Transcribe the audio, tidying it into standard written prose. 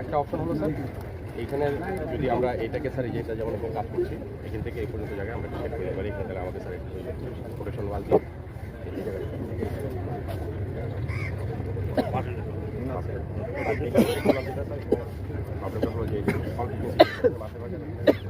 একটা অপশন হলো স্যার এইখানে যদি আমরা এটাকে স্যার যেটা যেমন কাজ করছি এখান থেকে এই পর্যন্ত জায়গায় আমরা সেট করতে পারি। এখানে আমাদের স্যার প্রোটেকশন ওয়াল দিয়ে প্রবলেমটা হলো যে